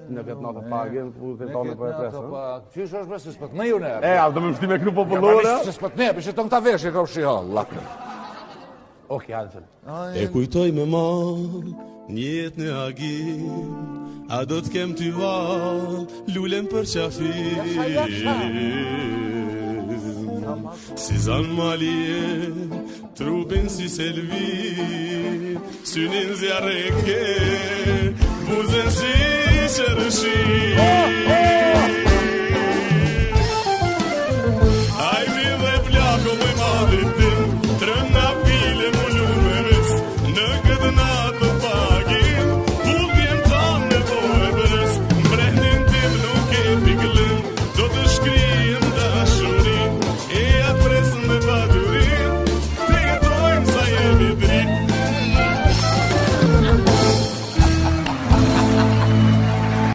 Në këtë natë pagën, këtë tonë për e presë. Qysh është me se s'pët me ju në E, a do me mështi me knu popullore? Se s'pët me, përshë të në këta veshë, ka u shihall, lakë. Oke, Ansel. E kujtoj me ma, njet në agim, a do t'kem ty val, lullem për qafim. Si zan malije, trupin si selvi, synin zjarreke, buzen si qërëshim.